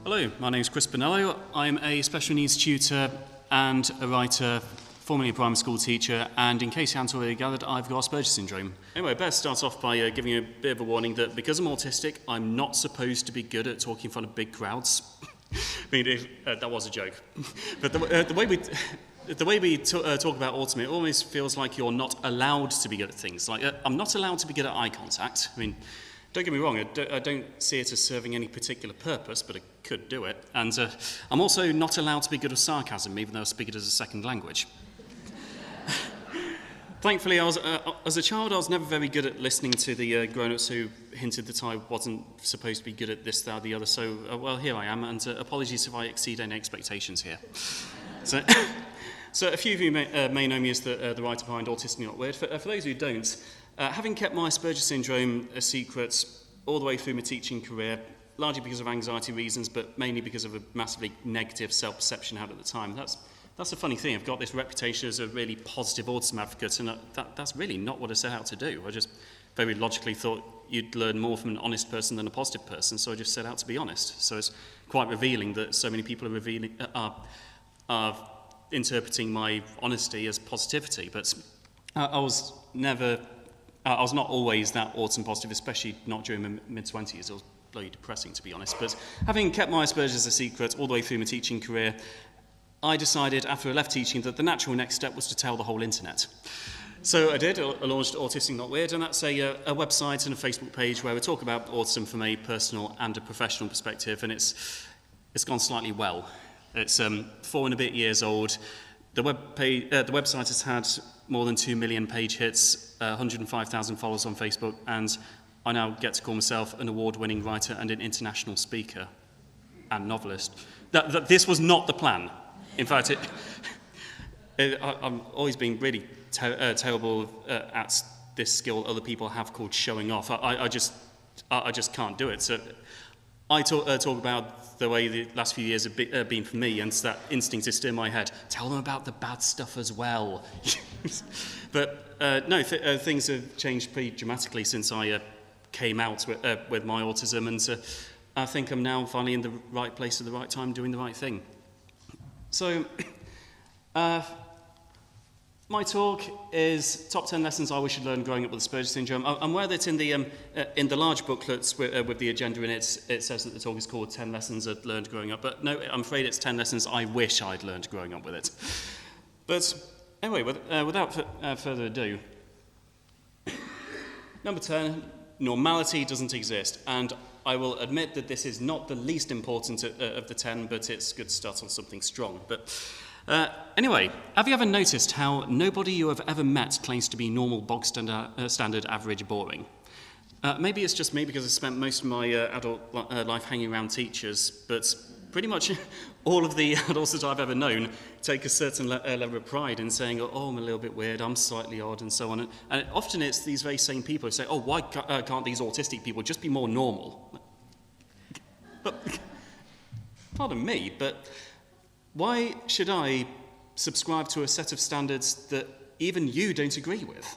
Hello, my name is Chris Bonnello. I'm a special needs tutor and a writer, formerly a primary school teacher, and in case you haven't already gathered, I've got Asperger's syndrome. Anyway, I better start off by giving you a bit of a warning that because I'm autistic, I'm not supposed to be good at talking in front of big crowds. I mean, that was a joke. But the way we talk about autism, it almost feels like you're not allowed to be good at things. Like, I'm not allowed to be good at eye contact. I mean, don't get me wrong, I don't see it as serving any particular purpose, but I could do it. And I'm also not allowed to be good at sarcasm, even though I speak it as a second language. Thankfully, as a child, I was never very good at listening to the grown-ups who hinted that I wasn't supposed to be good at this, that, or the other. So, well, here I am, and apologies if I exceed any expectations here. So a few of you may know me as the writer behind Autism Not Weird. For those who don't, having kept my Asperger's syndrome a secret all the way through my teaching career, largely because of anxiety reasons, but mainly because of a massively negative self-perception I had at the time, that's a funny thing. I've got this reputation as a really positive autism advocate, and that's really not what I set out to do. I just very logically thought you'd learn more from an honest person than a positive person, so I just set out to be honest. So it's quite revealing that so many people are interpreting my honesty as positivity, but I was not always that autism positive, especially not during my mid-20s. It was bloody depressing, to be honest. But having kept my Asperger's a secret all the way through my teaching career, I decided after I left teaching that the natural next step was to tell the whole internet. So I did. I launched Autism Not Weird, and that's a website and a Facebook page where we talk about autism from a personal and a professional perspective, and it's gone slightly well. It's 4 and a bit years old. The website has had more than 2 million page hits, 105,000 followers on Facebook, and I now get to call myself an award-winning writer and an international speaker and novelist. This was not the plan. In fact, I'm always been really terrible at this skill other people have called showing off. I just can't do it. So I talk about the way the last few years have been for me, and that instinct is still in my head. Tell them about the bad stuff as well. But no, things have changed pretty dramatically since I came out with my autism, and I think I'm now finally in the right place at the right time, doing the right thing. So, my talk is top 10 lessons I wish I'd learned growing up with Asperger's syndrome. I'm aware that in the large booklets with the agenda in it, it says that the talk is called 10 lessons I'd learned growing up, but no, I'm afraid it's 10 lessons I wish I'd learned growing up with it. But anyway, without further ado, number 10, normality doesn't exist, and I will admit that this is not the least important of the 10, but it's good to start on something strong. But anyway, have you ever noticed how nobody you have ever met claims to be normal, bog standard, average, boring? Maybe it's just me because I spent most of my adult life hanging around teachers, but pretty much all of the adults that I've ever known take a certain level of pride in saying, oh, I'm a little bit weird, I'm slightly odd, and so on. And often it's these very same people who say, oh, why can't these autistic people just be more normal? But, pardon me, but why should I subscribe to a set of standards that even you don't agree with?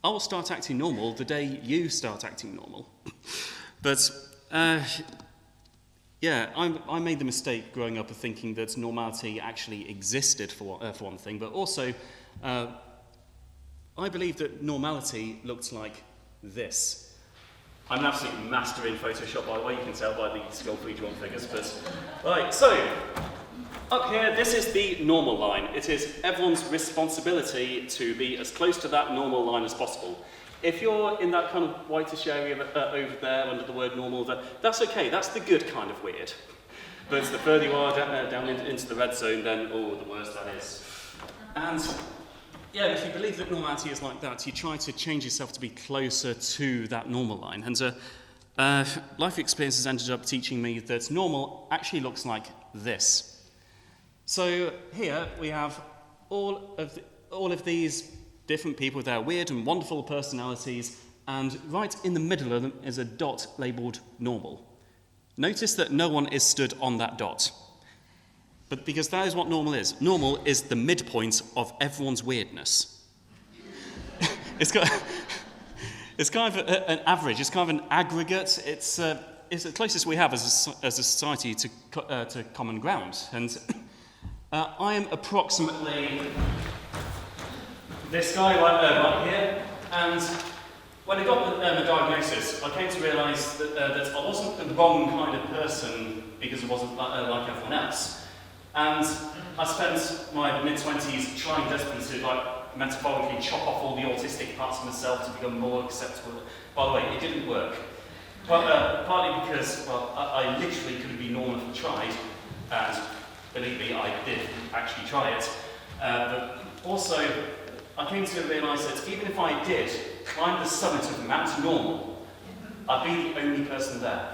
I will start acting normal the day you start acting normal. But, yeah, I made the mistake growing up of thinking that normality actually existed for one thing, but also I believe that normality looked like this. I'm an absolute master in Photoshop, by the way, you can tell by the skillfully drawn figures, but... Right, so, up here, this is the normal line. It is everyone's responsibility to be as close to that normal line as possible. If you're in that kind of whitish area over there under the word normal, that's okay, that's the good kind of weird. But the further you are down into the red zone, then, oh, the worse that is. And... yeah, if you believe that normality is like that, you try to change yourself to be closer to that normal line. And life experience has ended up teaching me that normal actually looks like this. So here we have all of these different people with their weird and wonderful personalities, and right in the middle of them is a dot labelled normal. Notice that no one is stood on that dot. But because that is what normal is. Normal is the midpoint of everyone's weirdness. It's kind of an average. It's kind of an aggregate. It's it's the closest we have as a society to common ground. And I am approximately this guy right here. And when I got the diagnosis, I came to realise that I wasn't the wrong kind of person because I wasn't like everyone else. And I spent my mid-20s trying desperately to metaphorically chop off all the autistic parts of myself to become more acceptable. By the way, it didn't work. Well, partly because, I literally couldn't be normal if I tried, and believe me, I did actually try it. But also, I came to realise that even if I did climb the summit of Mount Normal, I'd be the only person there.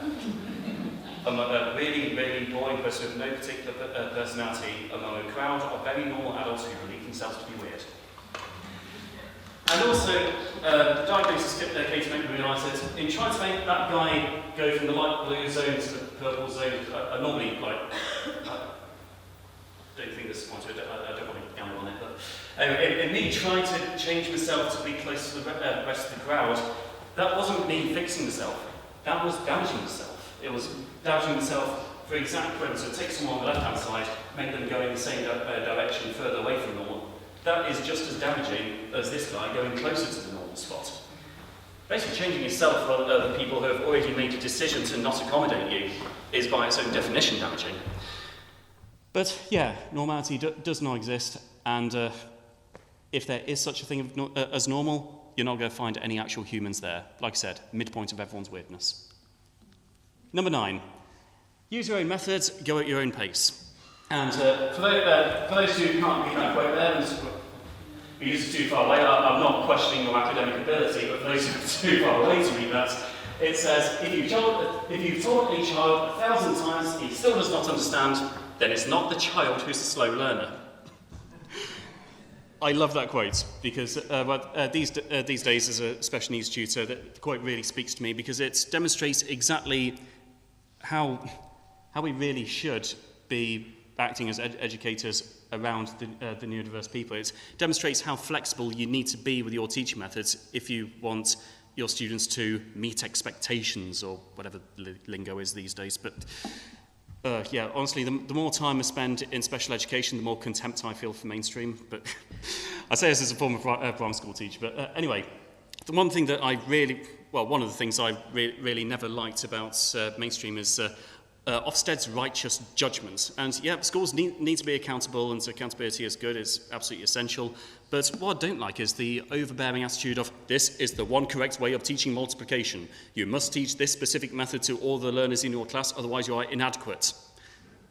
I'm a really, really boring person with no particular personality among a crowd of very normal adults who believe themselves to be weird. And also, the diagnosis came to make me realise that in trying to make that guy go from the light blue zone to the purple zone, I normally, don't think this is one, I don't want to gamble on it, but in me trying to change myself to be close to the rest of the crowd, that wasn't me fixing myself, that was damaging myself. It was damaging myself for exact purpose. So take someone on the left-hand side, make them go in the same direction further away from normal. That is just as damaging as this guy going closer to the normal spot. Basically, changing yourself for other people who have already made a decision to not accommodate you is by its own definition damaging. But yeah, normality does not exist, and if there is such a thing as normal, you're not going to find any actual humans there. Like I said, midpoint of everyone's weirdness. Number 9, use your own methods, go at your own pace. And for those who can't read that quote there, and we use it too far away, I'm not questioning your academic ability, but for those who are too far away to read that, it says, if you've taught a child 1,000 times, he still does not understand, then it's not the child who's the slow learner. I love that quote because these days as a special needs tutor, that quote really speaks to me because it demonstrates exactly how we really should be acting as educators around the neurodiverse people. It demonstrates how flexible you need to be with your teaching methods if you want your students to meet expectations or whatever lingo is these days. But yeah, honestly, the more time I spend in special education, the more contempt I feel for mainstream. But I say this as a former primary school teacher. But anyway, the one thing that one of the things I really never liked about mainstream is Ofsted's righteous judgment. And yeah, schools need to be accountable, and so accountability is good, it's absolutely essential. But what I don't like is the overbearing attitude of, this is the one correct way of teaching multiplication. You must teach this specific method to all the learners in your class, otherwise you are inadequate.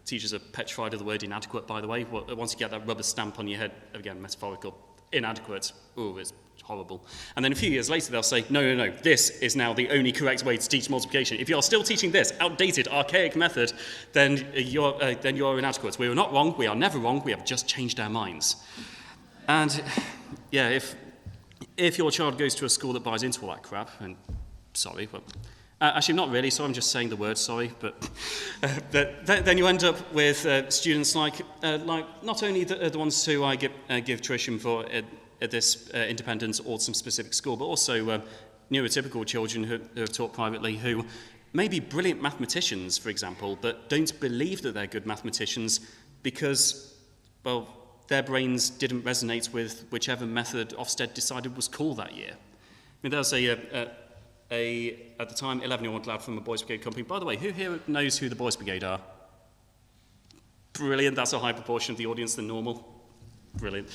Teachers are petrified of the word inadequate, by the way. Once you get that rubber stamp on your head, again, metaphorical, inadequate, ooh, it's horrible. And then a few years later they'll say, no, this is now the only correct way to teach multiplication. If you're still teaching this outdated, archaic method, then you're inadequate. We are not wrong, we are never wrong, we have just changed our minds. And yeah, if your child goes to a school that buys into all that crap, and sorry, but actually not really, so I'm just saying the word sorry, but then you end up with students like not only the ones who I give tuition for at this independent autism-specific school, but also neurotypical children who are taught privately who may be brilliant mathematicians, for example, but don't believe that they're good mathematicians because, well, their brains didn't resonate with whichever method Ofsted decided was cool that year. I mean, there was at the time, 11-year-old lad from a Boys Brigade company. By the way, who here knows who the Boys Brigade are? Brilliant, that's a high proportion of the audience than normal. Brilliant.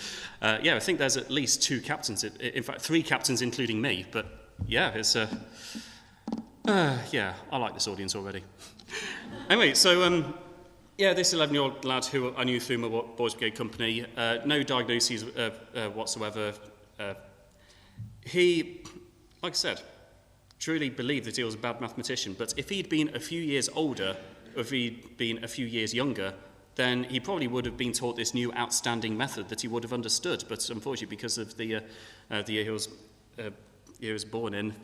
Yeah, I think there's at least 2 captains, in fact 3 captains including me, but yeah, it's yeah, I like this audience already. Anyway, so yeah, this 11-year-old lad who I knew through my Boys Brigade company, no diagnoses whatsoever. He, like I said, truly believed that he was a bad mathematician, but if he'd been a few years older, or if he'd been a few years younger, then he probably would have been taught this new outstanding method that he would have understood. But unfortunately, because of the year he was born in,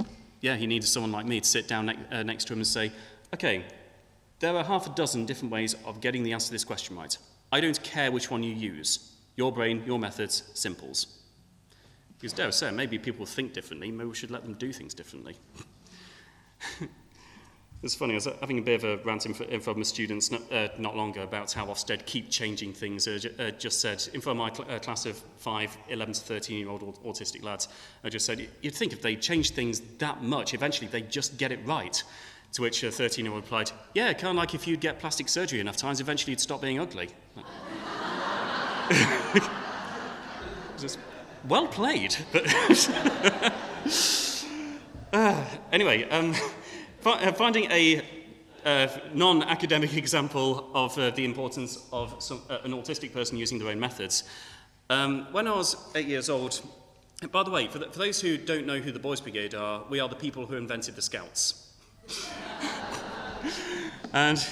yeah, he needed someone like me to sit down next to him and say, okay, there are half a dozen different ways of getting the answer to this question right. I don't care which one you use. Your brain, your methods, simples. Because dare I say, maybe people think differently, maybe we should let them do things differently. It's funny, I was having a bit of a rant in front of my students not long ago about how Ofsted keep changing things. Just said, in front of my class of 5, 11 to 13-year-old autistic lads, I just said, you'd think if they changed things that much, eventually they'd just get it right. To which a 13-year-old replied, yeah, kind of like if you'd get plastic surgery enough times, eventually you'd stop being ugly. Just, well played. But anyway, finding a non-academic example of the importance of an autistic person using their own methods. When I was 8 years old, by the way, for those who don't know who the Boys Brigade are, we are the people who invented the Scouts. And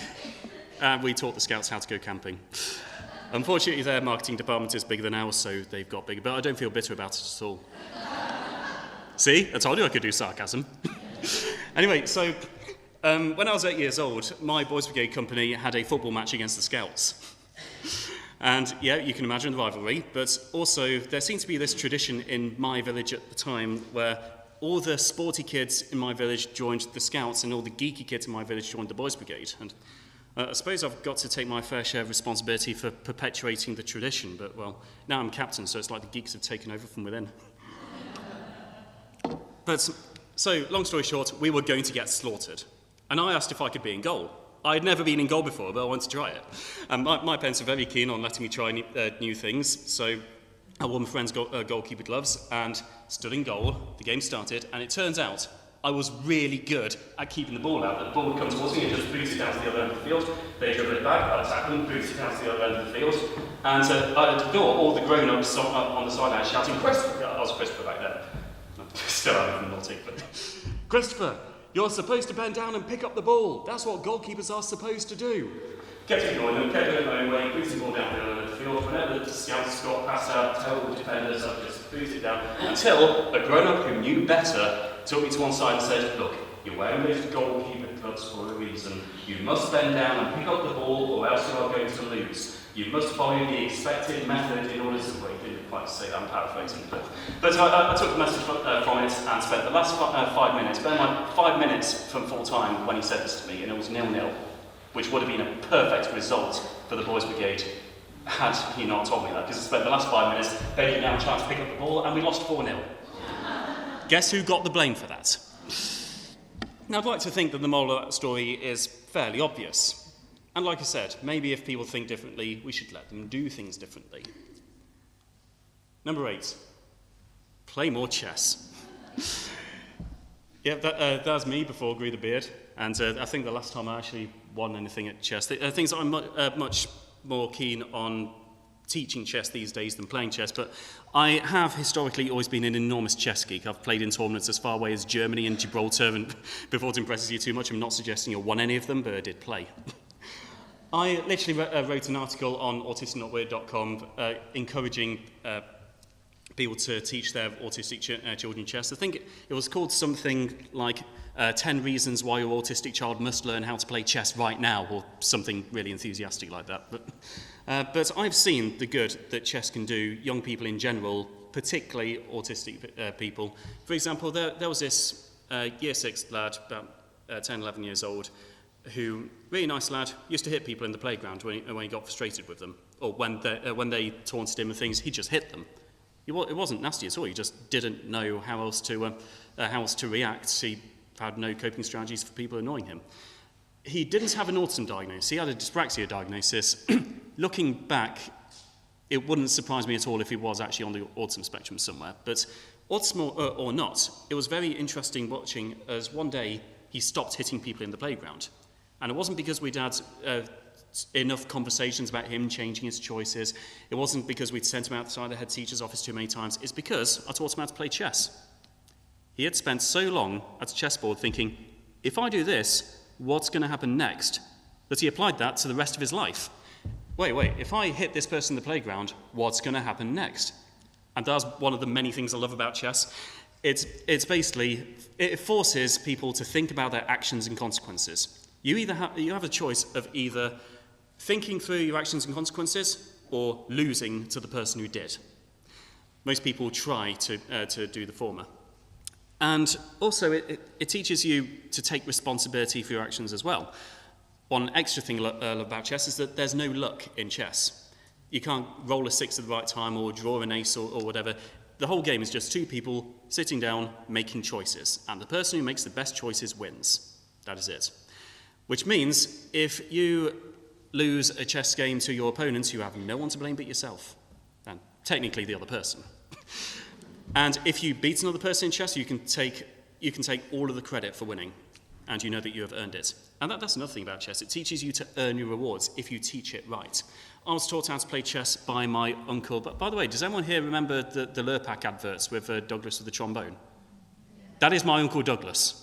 we taught the Scouts how to go camping. Unfortunately, their marketing department is bigger than ours, so they've got bigger, but I don't feel bitter about it at all. See? I told you I could do sarcasm. Anyway, so when I was 8 years old, my Boys Brigade company had a football match against the Scouts. And yeah, you can imagine the rivalry, but also there seemed to be this tradition in my village at the time where all the sporty kids in my village joined the Scouts and all the geeky kids in my village joined the Boys Brigade. And I suppose I've got to take my fair share of responsibility for perpetuating the tradition, but well, now I'm captain, so it's like the geeks have taken over from within. But so, long story short, we were going to get slaughtered. And I asked if I could be in goal. I'd never been in goal before, but I wanted to try it. And my parents were very keen on letting me try new things, so I wore my friend's goalkeeper gloves and stood in goal. The game started, and it turns out I was really good at keeping the ball out. The ball would come towards me and just boot it down to the other end of the field. They dribble it back, I'd tackle them, boot it down to the other end of the field. And I'd adore all the grown-ups on the sideline shouting, Christopher! I was Christopher back then. Still am even naughty, but Christopher, you're supposed to bend down and pick up the ball. That's what goalkeepers are supposed to do. Kept ignoring them, kept going my own way, booted the ball down the other end of the field. Whenever the scouts got passed out, tell the defenders, I'd just boot it down. Until a grown-up who knew better took me to one side and said, look, you're wearing those goalkeeper gloves for a reason. You must bend down and pick up the ball or else you are going to lose. You must follow the expected method in order to... Well, he didn't quite say that, I'm paraphrasing. But I took the message from it and spent the last 5 minutes, bear in mind, 5 minutes from full time when he said this to me, and it was 0-0, which would have been a perfect result for the Boys Brigade had he not told me that, because I spent the last 5 minutes bending down trying to pick up the ball, and we lost 4-0. Guess who got the blame for that? Now, I'd like to think that the moral of that story is fairly obvious. And like I said, maybe if people think differently, we should let them do things differently. Number 8, play more chess. Yeah, that's me before I grew the beard. And I think the last time I actually won anything at chess, things that I'm much more keen on teaching chess these days than playing chess, but I have historically always been an enormous chess geek. I've played in tournaments as far away as Germany and Gibraltar, and before it impresses you too much, I'm not suggesting I won any of them, but I did play. I literally wrote an article on autism.weird.com encouraging people to teach their autistic children chess. I think it was called something like 10 reasons why your autistic child must learn how to play chess right now, or something really enthusiastic like that. But I've seen the good that chess can do young people in general, particularly autistic people. For example, there was this year 6 lad, about 10, 11 years old, who, really nice lad, used to hit people in the playground when he got frustrated with them, or when they taunted him and things, he just hit them. It wasn't nasty at all, he just didn't know how else to react. He had no coping strategies for people annoying him. He didn't have an autism diagnosis, he had a dyspraxia diagnosis. Looking back, it wouldn't surprise me at all if he was actually on the autism spectrum somewhere. But autism or not, it was very interesting watching as one day he stopped hitting people in the playground. And it wasn't because we'd had enough conversations about him changing his choices. It wasn't because we'd sent him outside the head teacher's office too many times. It's because I taught him how to play chess. He had spent so long at a chessboard thinking, if I do this, what's going to happen next? That he applied that to the rest of his life. Wait, if I hit this person in the playground, what's going to happen next? And that's one of the many things I love about chess. It's basically, it forces people to think about their actions and consequences. You have a choice of either thinking through your actions and consequences or losing to the person who did. Most people try to do the former. And also, it teaches you to take responsibility for your actions as well. One extra thing I love about chess is that there's no luck in chess. You can't roll a 6 at the right time or draw an ace or whatever. The whole game is just two people sitting down, making choices. And the person who makes the best choices wins. That is it. Which means if you lose a chess game to your opponents, you have no one to blame but yourself. And technically the other person. And if you beat another person in chess, you can take all of the credit for winning. And you know that you have earned it. And that's another thing about chess. It teaches you to earn your rewards if you teach it right. I was taught how to play chess by my uncle. But by the way, does anyone here remember the Lurpak adverts with Douglas with the trombone? That is my Uncle Douglas.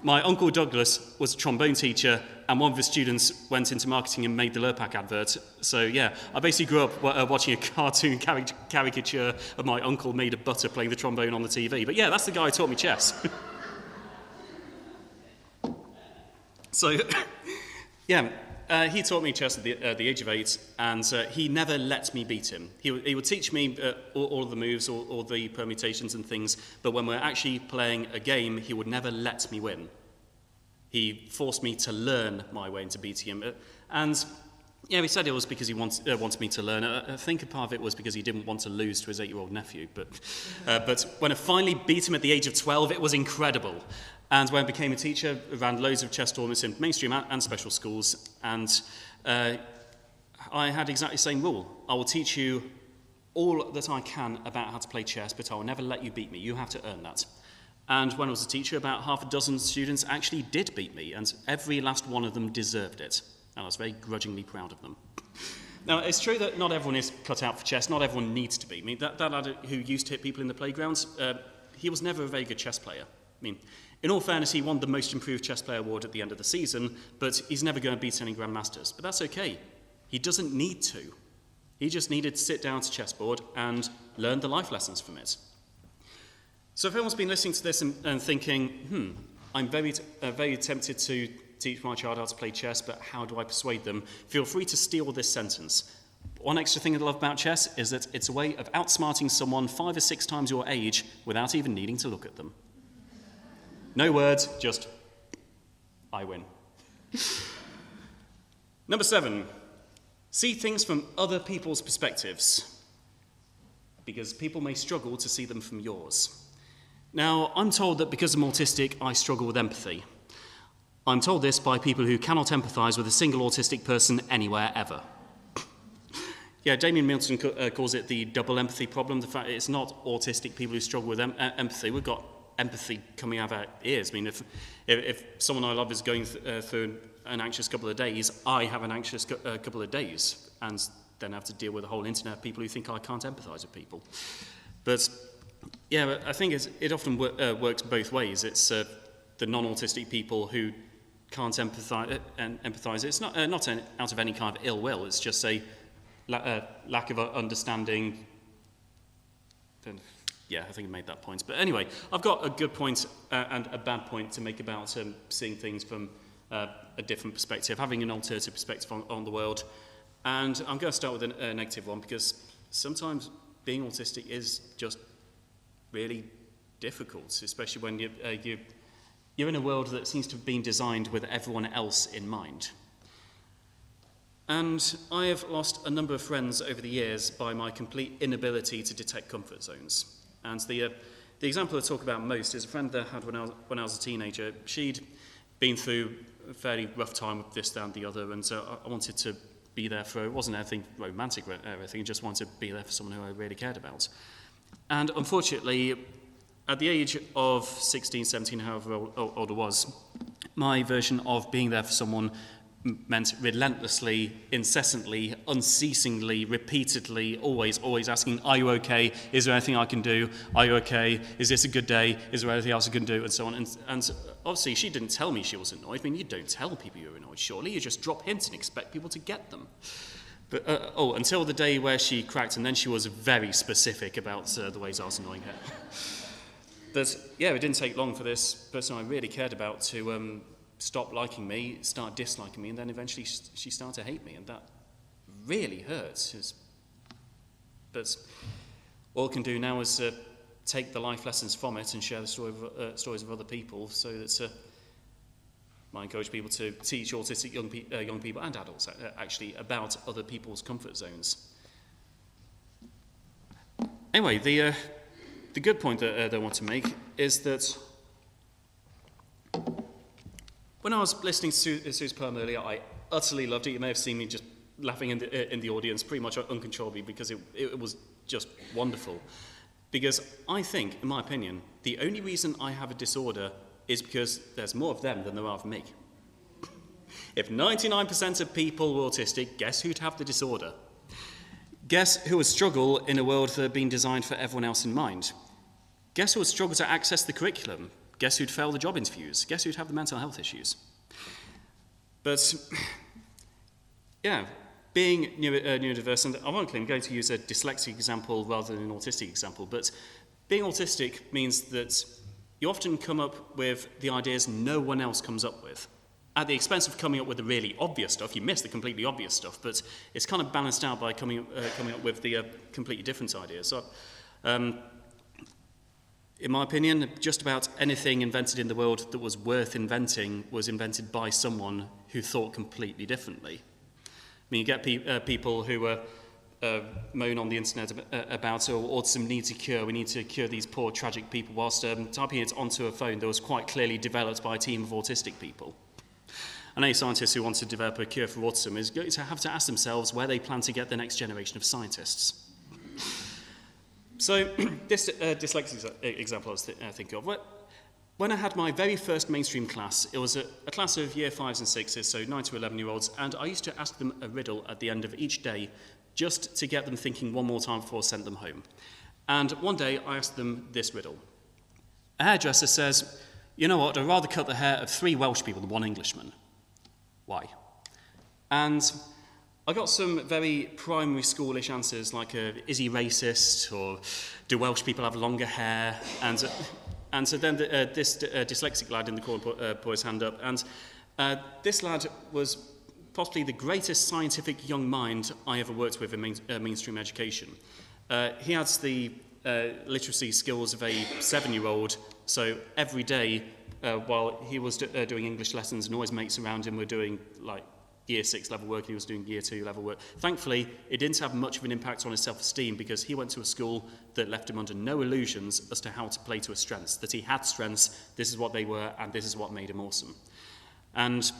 My Uncle Douglas was a trombone teacher, and one of his students went into marketing and made the Lurpak advert. So yeah, I basically grew up watching a cartoon caricature of my uncle made of butter playing the trombone on the TV. But yeah, that's the guy who taught me chess. So, yeah, he taught me chess at the age of 8, and he never let me beat him. He would teach me all of the moves, all the permutations and things, but when we're actually playing a game, he would never let me win. He forced me to learn my way into beating him. And, yeah, he said it was because he wanted me to learn. I think a part of it was because he didn't want to lose to his 8-year-old nephew. But when I finally beat him at the age of 12, it was incredible. And when I became a teacher, I ran loads of chess tournaments in mainstream and special schools. And I had exactly the same rule. I will teach you all that I can about how to play chess, but I will never let you beat me. You have to earn that. And when I was a teacher, about half a dozen students actually did beat me, and every last one of them deserved it. And I was very grudgingly proud of them. Now, it's true that not everyone is cut out for chess. Not everyone needs to beat me. That lad who used to hit people in the playgrounds, he was never a very good chess player. I mean, in all fairness, he won the Most Improved Chess Player award at the end of the season, but he's never going to beat any Grandmasters. But that's okay. He doesn't need to. He just needed to sit down to chessboard and learn the life lessons from it. So if anyone's been listening to this and thinking, I'm very tempted to teach my child how to play chess, but how do I persuade them? Feel free to steal this sentence. One extra thing I love about chess is that it's a way of outsmarting someone 5 or 6 times your age without even needing to look at them. No words, just, I win. Number 7, see things from other people's perspectives, because people may struggle to see them from yours. Now, I'm told that because I'm autistic, I struggle with empathy. I'm told this by people who cannot empathise with a single autistic person anywhere, ever. Yeah, Damien Milton calls it the double empathy problem, the fact it's not autistic people who struggle with empathy. We've got empathy coming out of our ears. I mean, if someone I love is going through an anxious couple of days, I have an anxious couple of days, and then have to deal with a whole internet of people who think I can't empathise with people. But yeah, I think it often works both ways. It's the non-autistic people who can't empathise. It's not out of any kind of ill will. It's just a lack of understanding. Yeah, I think I made that point. But anyway, I've got a good point and a bad point to make about seeing things from a different perspective, having an alternative perspective on the world. And I'm going to start with a negative one, because sometimes being autistic is just really difficult, especially when you're in a world that seems to have been designed with everyone else in mind. And I have lost a number of friends over the years by my complete inability to detect comfort zones. And the example I talk about most is a friend that I had when I was a teenager. She'd been through a fairly rough time with this, that, and the other, and so I wanted to be there for her. It wasn't anything romantic or anything, I just wanted to be there for someone who I really cared about. And unfortunately, at the age of 16, 17, however old I was, my version of being there for someone meant relentlessly, incessantly, unceasingly, repeatedly, always asking, are you okay? Is there anything I can do? Are you okay? Is this a good day? Is there anything else I can do? And so on. And obviously, she didn't tell me she was annoyed. I mean, you don't tell people you're annoyed, surely. You just drop hints and expect people to get them. But, until the day where she cracked, and then she was very specific about the ways I was annoying her. But, yeah, it didn't take long for this person I really cared about to stop liking me, start disliking me, and then eventually she started to hate me, and that really hurts. But all I can do now is take the life lessons from it and share the stories of other people, so that I encourage people to teach autistic young people and adults actually about other people's comfort zones. Anyway, the good point that I want to make is that when I was listening to Sue's poem earlier, I utterly loved it. You may have seen me just laughing in the audience pretty much uncontrollably, because it was just wonderful. Because I think, in my opinion, the only reason I have a disorder is because there's more of them than there are of me. If 99% of people were autistic, guess who'd have the disorder? Guess who would struggle in a world that had been designed for everyone else in mind? Guess who would struggle to access the curriculum? Guess who'd fail the job interviews? Guess who'd have the mental health issues? But, yeah, being neurodiverse, and ironically I'm going to use a dyslexic example rather than an autistic example, but being autistic means that you often come up with the ideas no one else comes up with. At the expense of coming up with the really obvious stuff, you miss the completely obvious stuff, but it's kind of balanced out by coming up with the completely different ideas. So, in my opinion, just about anything invented in the world that was worth inventing was invented by someone who thought completely differently. I mean, you get people who moan on the internet about, autism needs a cure, we need to cure these poor, tragic people, whilst typing it onto a phone that was quite clearly developed by a team of autistic people. And any scientist who wants to develop a cure for autism is going to have to ask themselves where they plan to get the next generation of scientists. So, this dyslexic example I was thinking of, when I had my very first mainstream class, it was a class of year 5s and 6s, so 9 to 11-year-olds, and I used to ask them a riddle at the end of each day, just to get them thinking one more time before I sent them home. And one day, I asked them this riddle. A hairdresser says, "You know what, I'd rather cut the hair of 3 Welsh people than 1 Englishman. Why?" And I got some very primary schoolish answers, like, is he racist, or do Welsh people have longer hair? And so then this dyslexic lad in the corner put his hand up, and this lad was possibly the greatest scientific young mind I ever worked with in mainstream education. He has the literacy skills of a 7-year-old, so every day while he was doing English lessons and all his mates around him were doing like year 6 level work, and he was doing year 2 level work. Thankfully, it didn't have much of an impact on his self-esteem, because he went to a school that left him under no illusions as to how to play to his strengths, that he had strengths, this is what they were, and this is what made him awesome. And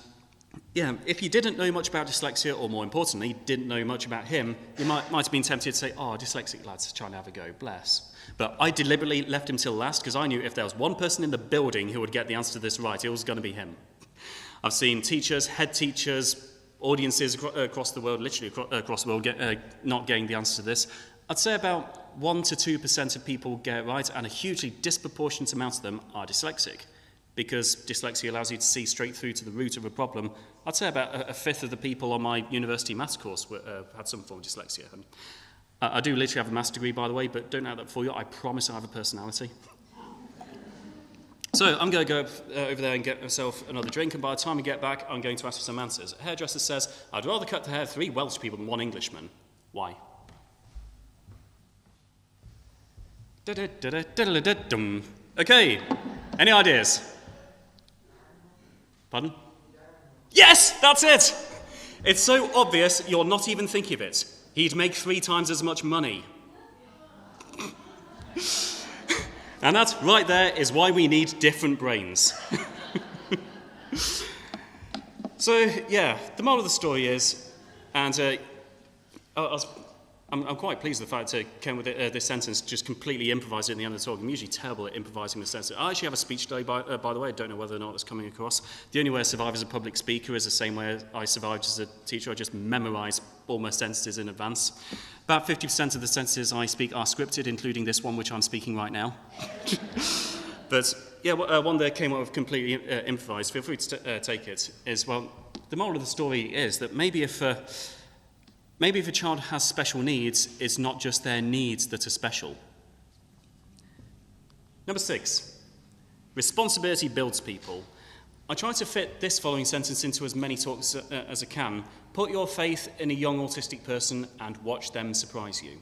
yeah, if you didn't know much about dyslexia, or more importantly, didn't know much about him, you might have been tempted to say, "Oh, dyslexic lad's trying to have a go, bless." But I deliberately left him till last, because I knew if there was one person in the building who would get the answer to this right, it was going to be him. I've seen teachers, head teachers, audiences across the world, literally across the world, not getting the answer to this. I'd say about 1 to 2% of people get it right, and a hugely disproportionate amount of them are dyslexic, because dyslexia allows you to see straight through to the root of a problem. I'd say about a fifth of the people on my university maths course had some form of dyslexia. And I do literally have a maths degree, by the way, but don't know that for you. I promise I have a personality. So I'm going to go over there and get myself another drink, and by the time we get back, I'm going to ask for some answers. A hairdresser says, "I'd rather cut the hair of 3 Welsh people than 1 Englishman. Why?" Okay, any ideas? Pardon? Yes, that's it! It's so obvious you're not even thinking of it. He'd make 3 times as much money. And that right there is why we need different brains. So, yeah, the moral of the story is, and I'm quite pleased with the fact that Ken with this sentence just completely improvised it at the end of the talk. I'm usually terrible at improvising the sentence. I actually have a speech delay, by the way. I don't know whether or not it's coming across. The only way I survive as a public speaker is the same way I survived as a teacher. I just memorise all my sentences in advance. About 50% of the sentences I speak are scripted, including this one, which I'm speaking right now. But, yeah, one that came up with completely improvised, feel free to take it, is, well, the moral of the story is that maybe if a child has special needs, it's not just their needs that are special. Number 6, responsibility builds people. I try to fit this following sentence into as many talks as I can. Put your faith in a young autistic person and watch them surprise you.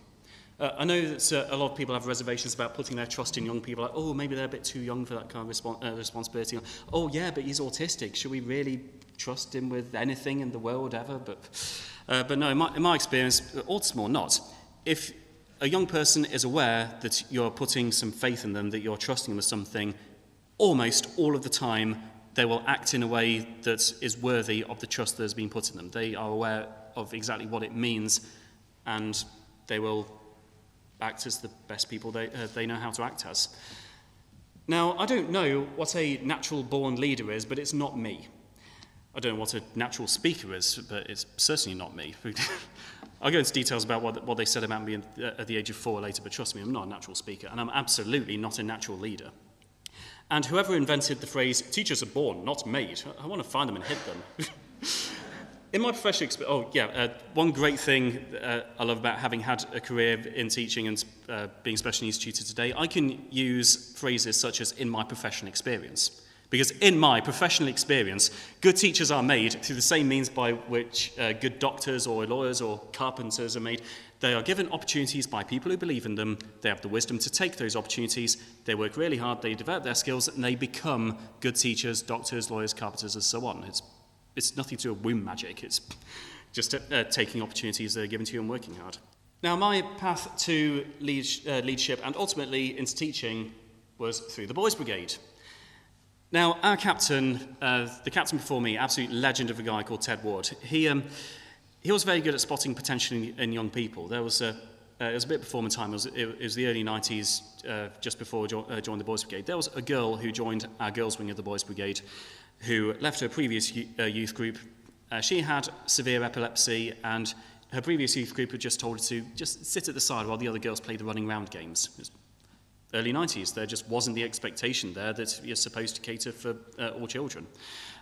I know that a lot of people have reservations about putting their trust in young people, like, oh, maybe they're a bit too young for that kind of responsibility. Oh, yeah, but he's autistic. Should we really trust him with anything in the world ever? But no, in my experience, autism or not, if a young person is aware that you're putting some faith in them, that you're trusting them with something, almost all of the time, they will act in a way that is worthy of the trust that has been put in them. They are aware of exactly what it means, and they will act as the best people they know how to act as. Now, I don't know what a natural-born leader is, but it's not me. I don't know what a natural speaker is, but it's certainly not me. I'll go into details about what they said about me at the age of 4 later, but trust me, I'm not a natural speaker, and I'm absolutely not a natural leader. And whoever invented the phrase, teachers are born, not made, I want to find them and hit them. In my professional experience, one great thing I love about having had a career in teaching and being a special needs tutor today, I can use phrases such as in my professional experience. Because in my professional experience, good teachers are made through the same means by which good doctors or lawyers or carpenters are made. They are given opportunities by people who believe in them. They have the wisdom to take those opportunities. They work really hard. They develop their skills, and they become good teachers, doctors, lawyers, carpenters, and so on. It's nothing to do with womb magic. It's just taking opportunities that are given to you and working hard. Now, my path to leadership and ultimately into teaching was through the Boys Brigade. Now, our captain, the captain before me, absolute legend of a guy called Ted Ward, he was very good at spotting potential in young people. It was a bit before my time. It was the early 90s, just before I joined the Boys Brigade. There was a girl who joined our girls' wing of the Boys Brigade who left her previous youth group. She had severe epilepsy, and her previous youth group had just told her to just sit at the side while the other girls played the running round games. It was early 90s, there just wasn't the expectation there that you're supposed to cater for all children.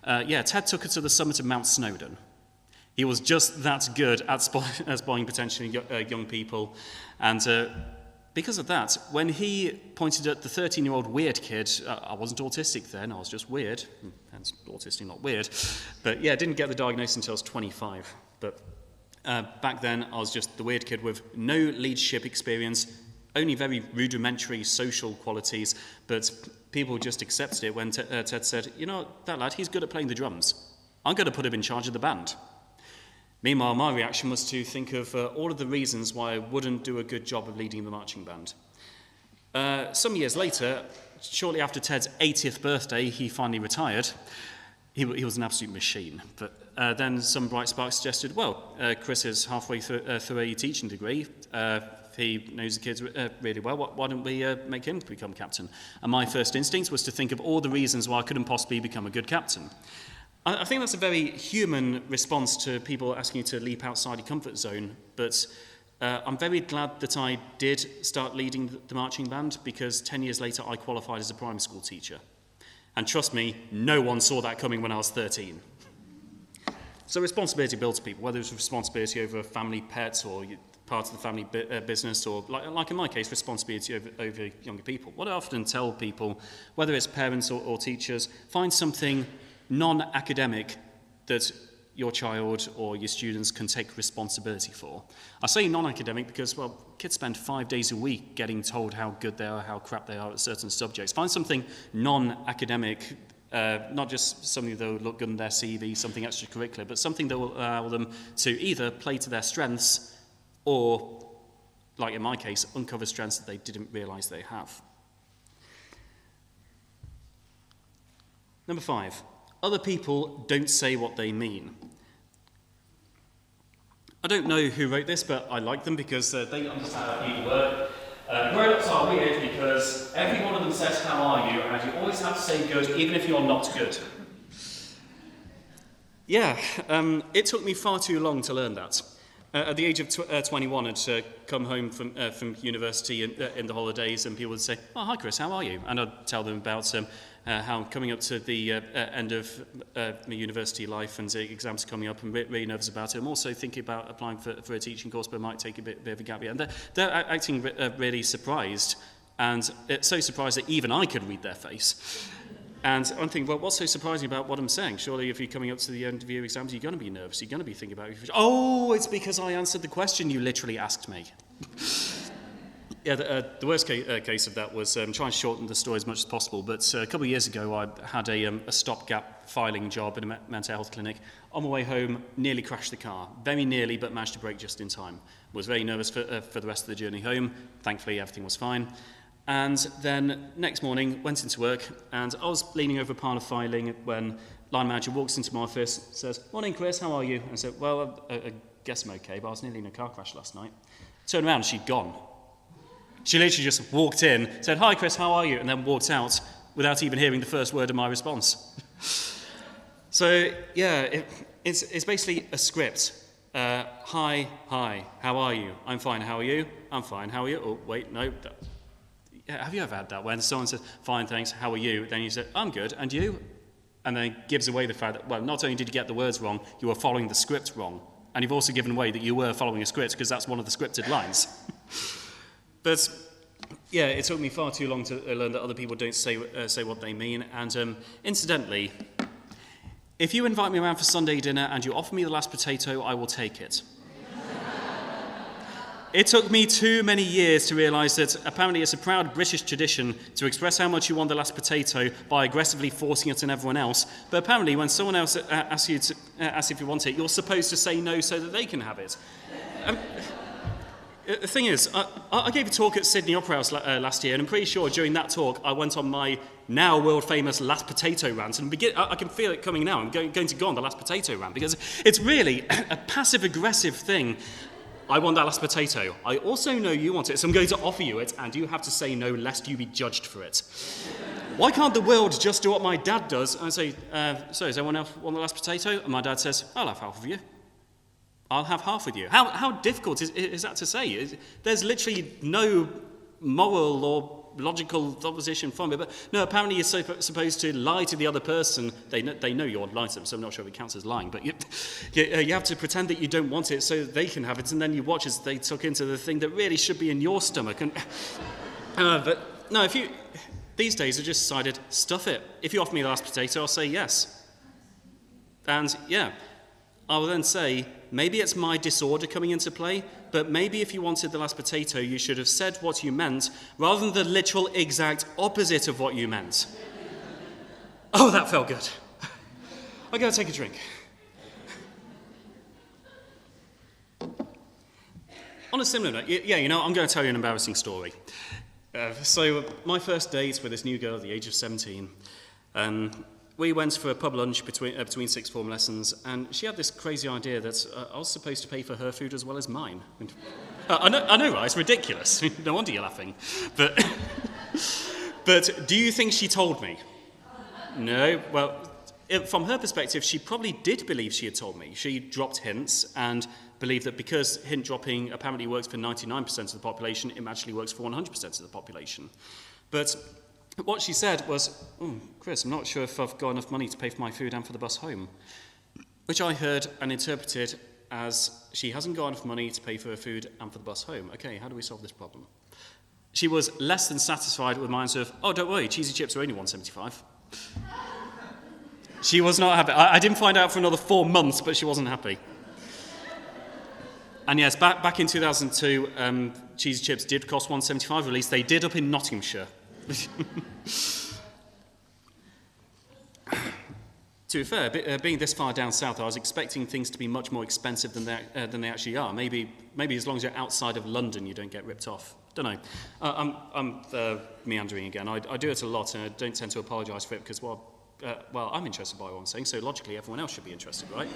Ted took her to the summit of Mount Snowdon. He was just that good at spotting potentially young people, and because of that, when he pointed at the 13-year-old weird kid, I wasn't autistic then, I was just weird, hence autistic, not weird, but yeah, didn't get the diagnosis until I was 25, but back then I was just the weird kid with no leadership experience, only very rudimentary social qualities, but people just accepted it when Ted said, you know, that lad, he's good at playing the drums. I'm going to put him in charge of the band. Meanwhile, my reaction was to think of all of the reasons why I wouldn't do a good job of leading the marching band. Some years later, shortly after Ted's 80th birthday, he finally retired. He was an absolute machine. But then some bright spark suggested, well, Chris is halfway through a teaching degree. He knows the kids really well. Why don't we make him become captain? And my first instinct was to think of all the reasons why I couldn't possibly become a good captain. I think that's a very human response to people asking you to leap outside your comfort zone, but I'm very glad that I did start leading the marching band, because 10 years later I qualified as a primary school teacher. And trust me, no one saw that coming when I was 13. So responsibility builds people, whether it's responsibility over family pets or part of the family business, or like in my case, responsibility over younger people. What I often tell people, whether it's parents or teachers, find something non-academic that your child or your students can take responsibility for. I say non-academic because, well, kids spend 5 days a week getting told how good they are, how crap they are at certain subjects. Find something non-academic, not just something that will look good in their CV, something extracurricular, but something that will allow them to either play to their strengths or, like in my case, uncover strengths that they didn't realise they have. Number 5. Other people don't say what they mean. I don't know who wrote this, but I like them because they understand how people work. Grown-ups are weird because every one of them says, how are you? And you always have to say good, even if you're not good. Yeah, it took me far too long to learn that. At the age of 21, I'd come home from university in the holidays, and people would say, oh, hi Chris, how are you? And I'd tell them about how I'm coming up to the end of my university life, and the exams are coming up, and really nervous about it. I'm also thinking about applying for a teaching course, but I might take a bit of a gap year. And they're acting really surprised, and it's so surprised that even I could read their face. And I'm thinking, well, what's so surprising about what I'm saying? Surely if you're coming up to the end of your exams, you're going to be nervous. You're going to be thinking about it. Oh, it's because I answered the question you literally asked me. Yeah, the worst case of that was trying to shorten the story as much as possible, but a couple of years ago I had a stopgap filing job in a mental health clinic. On my way home, nearly crashed the car. Very nearly, but managed to brake just in time. Was very nervous for the rest of the journey home. Thankfully, everything was fine. And then next morning, went into work, and I was leaning over a pile of filing when line manager walks into my office, says, "Morning, Chris, how are you?" And I said, "Well, I guess I'm okay, but I was nearly in a car crash last night." Turned around, she'd gone. She literally just walked in, said, "Hi, Chris, how are you?" and then walked out without even hearing the first word of my response. So, yeah, it's basically a script. Hi, how are you? I'm fine, how are you? I'm fine, how are you? Oh, wait, no. Have you ever had that when someone says, "Fine, thanks, how are you?" Then you say, "I'm good, and you?" And then it gives away the fact that, well, not only did you get the words wrong, you were following the script wrong. And you've also given away that you were following a script because that's one of the scripted lines. But, yeah, it took me far too long to learn that other people don't say what they mean. And incidentally, if you invite me around for Sunday dinner and you offer me the last potato, I will take it. It took me too many years to realise that apparently it's a proud British tradition to express how much you want the last potato by aggressively forcing it on everyone else. But apparently when someone else asks if you want it, you're supposed to say no so that they can have it. The thing is, I gave a talk at Sydney Opera House last year, and I'm pretty sure during that talk I went on my now world-famous last potato rant, and I can feel it coming now. I'm going to go on the last potato rant, because it's really a passive-aggressive thing. I want that last potato. I also know you want it, so I'm going to offer you it, and you have to say no lest you be judged for it. Why can't the world just do what my dad does? And I say, so does anyone else want the last potato? And my dad says, "I'll have half of you. I'll have half with you." How difficult is that to say? There's literally no moral or logical opposition from it. But no, apparently you're supposed to lie to the other person. They know you're lying to them, so I'm not sure if it counts as lying. But you have to pretend that you don't want it so that they can have it, and then you watch as they tuck into the thing that really should be in your stomach. And but no, these days I just decided, stuff it. If you offer me the last potato, I'll say yes. And yeah, I will then say, maybe it's my disorder coming into play, but maybe if you wanted the last potato, you should have said what you meant, rather than the literal exact opposite of what you meant. Oh, that felt good. I'm going to take a drink. On a similar note, I'm going to tell you an embarrassing story. So my first date with this new girl at the age of 17, we went for a pub lunch between sixth form lessons, and she had this crazy idea that I was supposed to pay for her food as well as mine. I know, right? It's ridiculous. No wonder you're laughing. But do you think she told me? No. Well, from her perspective, she probably did believe she had told me. She dropped hints and believed that because hint dropping apparently works for 99% of the population, it actually works for 100% of the population. But what she said was, "Chris, I'm not sure if I've got enough money to pay for my food and for the bus home," which I heard and interpreted as she hasn't got enough money to pay for her food and for the bus home. Okay, how do we solve this problem? She was less than satisfied with my answer of, "Oh, don't worry, cheesy chips are only $1.75. She was not happy. I didn't find out for another 4 months, but she wasn't happy. And yes, back in 2002, cheesy chips did cost $1.75, or at least they did up in Nottinghamshire. To be fair, being this far down south, I was expecting things to be much more expensive than they actually are. Maybe as long as you're outside of London, you don't get ripped off. Don't know. I'm meandering again. I do it a lot, and I don't tend to apologise for it because, I'm interested by what I'm saying, so logically everyone else should be interested, right?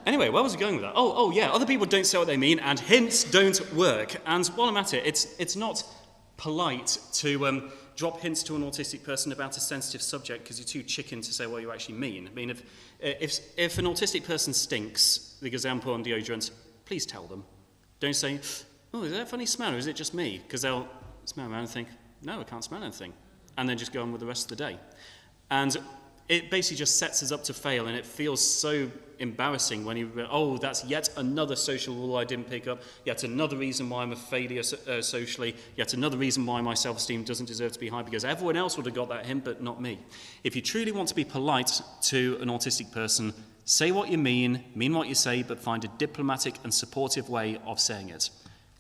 Anyway, where was I going with that? Oh yeah, other people don't say what they mean, and hints don't work. And while I'm at it, it's not polite to drop hints to an autistic person about a sensitive subject because you're too chicken to say what you actually mean. I mean, if an autistic person stinks because they haven't put on deodorant, please tell them. Don't say, "Oh, is that a funny smell, or is it just me?" Because they'll smell around and think, "No, I can't smell anything," and then just go on with the rest of the day. And it basically just sets us up to fail, and it feels so embarrassing when that's yet another social rule I didn't pick up, yet another reason why I'm a failure socially, yet another reason why my self-esteem doesn't deserve to be high, because everyone else would have got that hint, but not me. If you truly want to be polite to an autistic person, say what you mean what you say, but find a diplomatic and supportive way of saying it.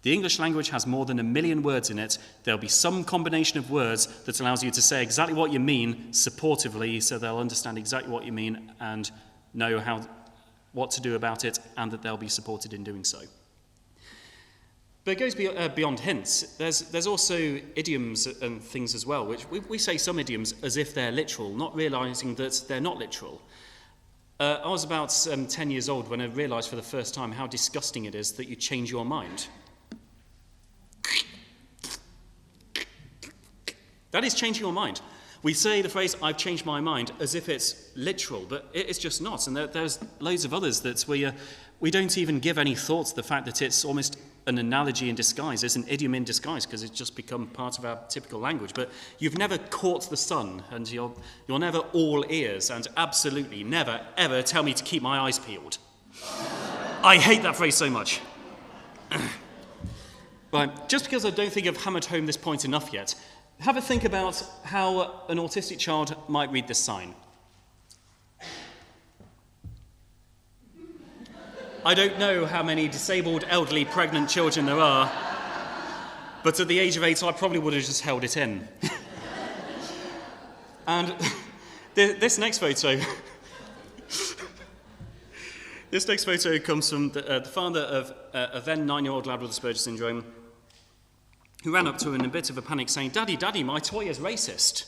The English language has more than 1 million words in it. There'll be some combination of words that allows you to say exactly what you mean supportively, so they'll understand exactly what you mean and know what to do about it, and that they'll be supported in doing so. But it goes beyond hints. There's also idioms and things as well, which we say some idioms as if they're literal, not realising that they're not literal. I was about 10 years old when I realised for the first time how disgusting it is that you change your mind. That is changing your mind. We say the phrase, I've changed my mind, as if it's literal, but it's just not. And there's loads of others that we don't even give any thought to the fact that it's almost an analogy in disguise. It's an idiom in disguise because it's just become part of our typical language. But you've never caught the sun, and you're never all ears, and absolutely never, ever tell me to keep my eyes peeled. I hate that phrase so much. Right, just because I don't think I've hammered home this point enough yet, have a think about how an autistic child might read this sign. I don't know how many disabled, elderly, pregnant children there are, but at the age of 8, I probably would have just held it in. And this next photo... This next photo comes from the father of a then 9-year-old lad with Asperger's syndrome, who ran up to him in a bit of a panic saying, "Daddy, Daddy, my toy is racist,"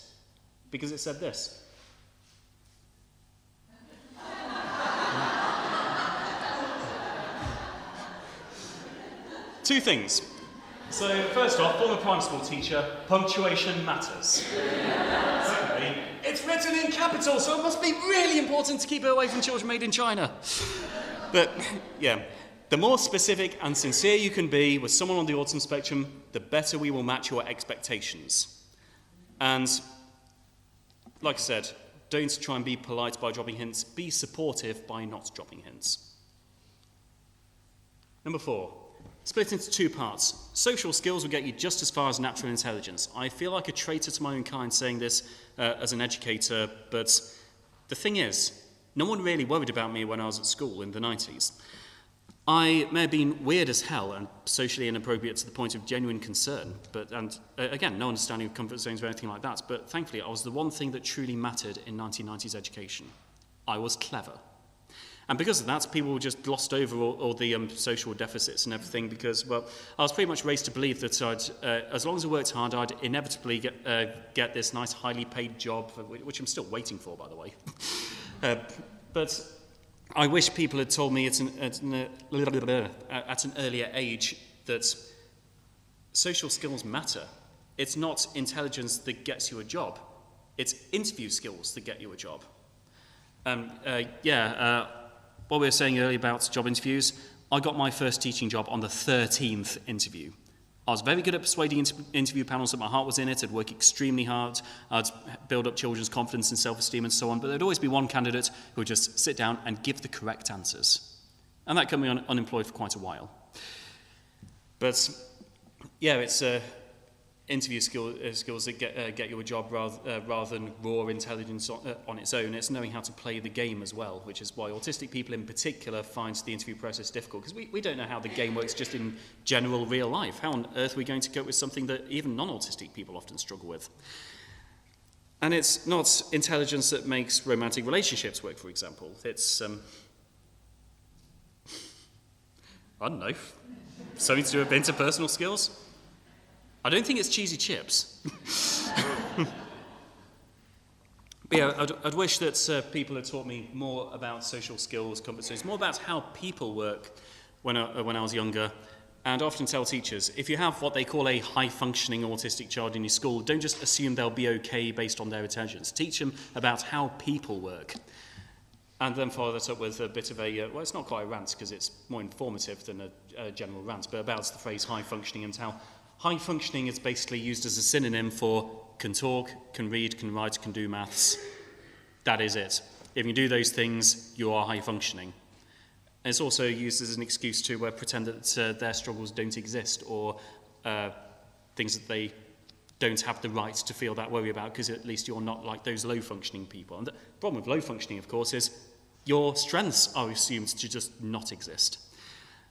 because it said this. Two things. So, first off, former primary school teacher, punctuation matters. Secondly, it's written in capital, so it must be really important to keep it away from children made in China. But, yeah. The more specific and sincere you can be with someone on the autism spectrum, the better we will match your expectations. And, like I said, don't try and be polite by dropping hints. Be supportive by not dropping hints. Number 4, split into 2 parts. Social skills will get you just as far as natural intelligence. I feel like a traitor to my own kind saying this as an educator, but the thing is, no one really worried about me when I was at school in the 90s. I may have been weird as hell and socially inappropriate to the point of genuine concern, again, no understanding of comfort zones or anything like that, but thankfully I was the one thing that truly mattered in 1990s education. I was clever. And because of that, people were just glossed over all the social deficits and everything because, well, I was pretty much raised to believe that as long as I worked hard, I'd inevitably get this nice, highly paid job, which I'm still waiting for, by the way. But I wish people had told me at an earlier age that social skills matter. It's not intelligence that gets you a job. It's interview skills that get you a job. What we were saying earlier about job interviews, I got my first teaching job on the 13th interview. I was very good at persuading interview panels that my heart was in it. I'd work extremely hard. I'd build up children's confidence and self-esteem and so on. But there'd always be one candidate who would just sit down and give the correct answers. And that kept me unemployed for quite a while. But, yeah, it's interview skills that get you a job rather than raw intelligence on its own. It's knowing how to play the game as well, which is why autistic people in particular find the interview process difficult, because we don't know how the game works just in general real life. How on earth are we going to cope with something that even non-autistic people often struggle with? And it's not intelligence that makes romantic relationships work, for example. It's, I don't know, something to do with interpersonal skills? I don't think it's cheesy chips. But yeah, I'd wish that people had taught me more about social skills, comfort zones, more about how people work when I was younger. And I often tell teachers, if you have what they call a high-functioning autistic child in your school, don't just assume they'll be okay based on their intelligence. Teach them about how people work. And then follow that up with a bit of a, well, it's not quite a rant because it's more informative than a general rant, but about the phrase high-functioning and how high-functioning is basically used as a synonym for can talk, can read, can write, can do maths. That is it. If you do those things, you are high-functioning. And it's also used as an excuse to pretend that their struggles don't exist or things that they don't have the right to feel that worry about because at least you're not like those low-functioning people. And the problem with low-functioning, of course, is your strengths are assumed to just not exist.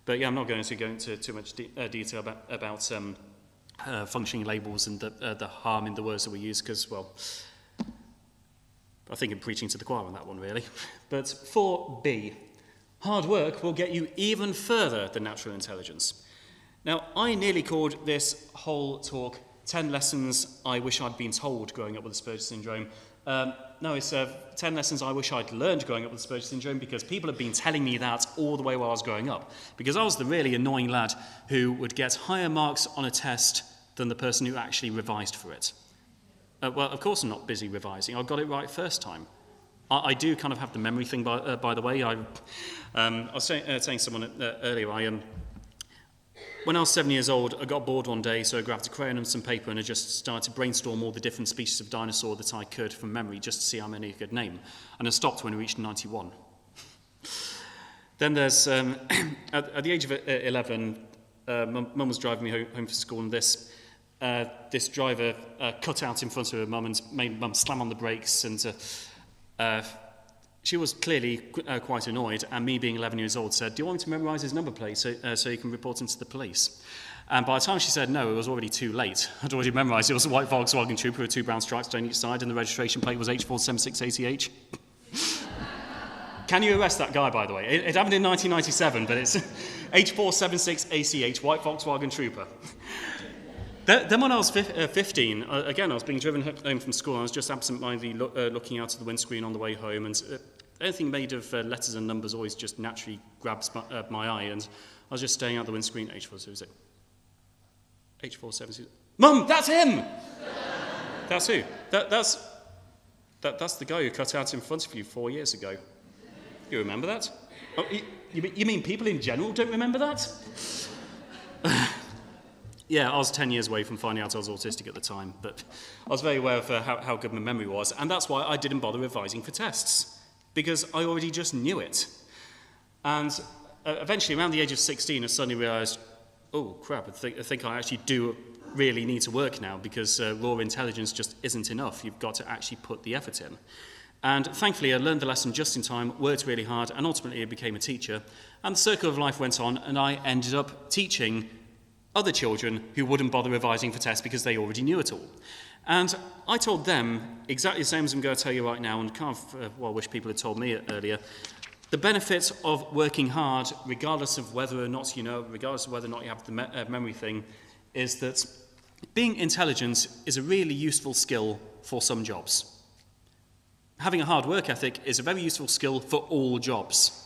But yeah, I'm not going to go into too much detail about functioning labels and the harm in the words that we use, because, well, I think I'm preaching to the choir on that one, really. But 4B, hard work will get you even further than natural intelligence. Now, I nearly called this whole talk 10 lessons I wish I'd been told growing up with Asperger's syndrome. No, it's 10 lessons I wish I'd learned growing up with Asperger's syndrome, because people have been telling me that all the way while I was growing up. Because I was the really annoying lad who would get higher marks on a test than the person who actually revised for it. Well, of course I'm not busy revising. I got it right first time. I do kind of have the memory thing, by the way. I was saying to someone earlier, when I was 7 years old, I got bored one day, so I grabbed a crayon and some paper and I just started to brainstorm all the different species of dinosaur that I could from memory, just to see how many I could name. And I stopped when I reached 91. Then there's, at the age of 11, Mum was driving me home from school, and this driver cut out in front of her mum and made Mum slam on the brakes, and she was clearly quite annoyed, and me being 11 years old said, "Do you want me to memorise his number plate so you can report him to the police?" And by the time she said no, it was already too late. I'd already memorised it was a white Volkswagen Trooper with 2 brown stripes down each side, and the registration plate was H476ACH. Can you arrest that guy, by the way? It happened in 1997, but it's H476ACH, white Volkswagen Trooper. Then when I was 15, again, I was being driven home from school, and I was just absent-mindedly looking out of the windscreen on the way home, and anything made of letters and numbers always just naturally grabs my eye, and I was just staring out the windscreen. H476. Mum, that's him! That's who? That's the guy who cut out in front of you 4 years ago. You remember that? Oh, you mean people in general don't remember that? Yeah, I was 10 years away from finding out I was autistic at the time, but I was very aware of how good my memory was, and that's why I didn't bother revising for tests, because I already just knew it. And eventually, around the age of 16, I suddenly realised, oh, crap, I think I actually do really need to work now, because raw intelligence just isn't enough. You've got to actually put the effort in. And thankfully, I learned the lesson just in time, worked really hard, and ultimately I became a teacher. And the circle of life went on, and I ended up teaching other children who wouldn't bother revising for tests because they already knew it all. And I told them exactly the same as I'm going to tell you right now, and kind of, I wish people had told me earlier, the benefit of working hard, regardless of whether or not you know, regardless of whether or not you have the memory thing, is that being intelligent is a really useful skill for some jobs. Having a hard work ethic is a very useful skill for all jobs.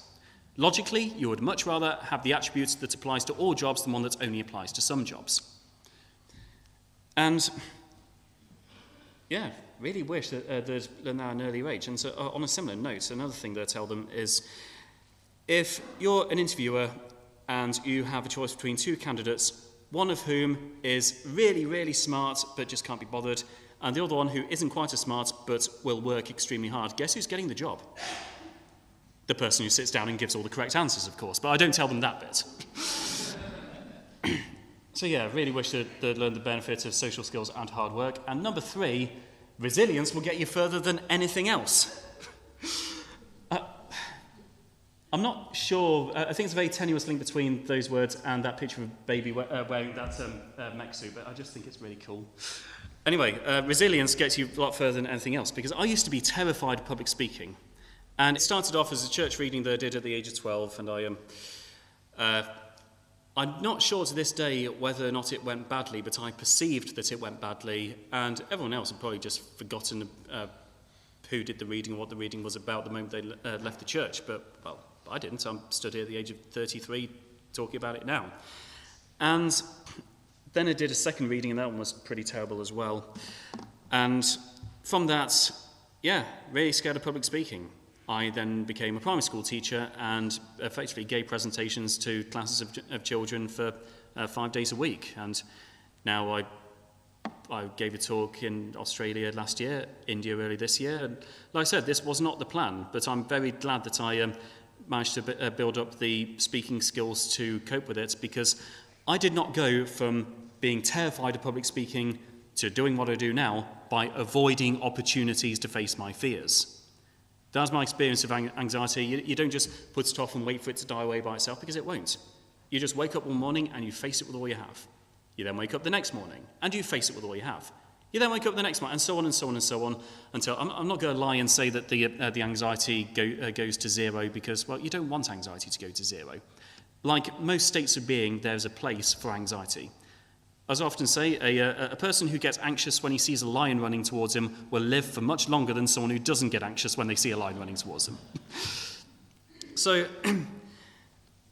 Logically, you would much rather have the attributes that applies to all jobs than one that only applies to some jobs. And, yeah, really wish that they'd learn that at an earlier age. And so, on a similar note, another thing that I tell them is, if you're an interviewer and you have a choice between 2 candidates, one of whom is really, really smart but just can't be bothered, and the other one who isn't quite as smart but will work extremely hard, guess who's getting the job? The person who sits down and gives all the correct answers, of course, but I don't tell them that bit. So yeah, really wish they'd learned the benefits of social skills and hard work. And number 3, resilience will get you further than anything else. I'm not sure, I think it's a very tenuous link between those words and that picture of a baby wearing that mech suit, but I just think it's really cool. Anyway, resilience gets you a lot further than anything else, because I used to be terrified of public speaking. And it started off as a church reading that I did at the age of 12, and I'm not sure to this day whether or not it went badly, but I perceived that it went badly, and everyone else had probably just forgotten who did the reading and what the reading was about the moment they left the church. But, well, I didn't. I'm stood here at the age of 33 talking about it now. And then I did a second reading, and that one was pretty terrible as well. And from that, yeah, really scared of public speaking. I then became a primary school teacher and effectively gave presentations to classes of children for 5 days a week. And now I gave a talk in Australia last year, India early this year. And like I said, this was not the plan, but I'm very glad that I managed to build up the speaking skills to cope with it, because I did not go from being terrified of public speaking to doing what I do now by avoiding opportunities to face my fears. That's my experience of anxiety. You don't just put it off and wait for it to die away by itself, because it won't. You just wake up one morning and you face it with all you have. You then wake up the next morning and you face it with all you have. You then wake up the next morning, and so on and so on and so on, until I'm not going to lie and say that the anxiety goes to zero, because, well, you don't want anxiety to go to zero. Like most states of being, there's a place for anxiety. As I often say, a person who gets anxious when he sees a lion running towards him will live for much longer than someone who doesn't get anxious when they see a lion running towards them. So,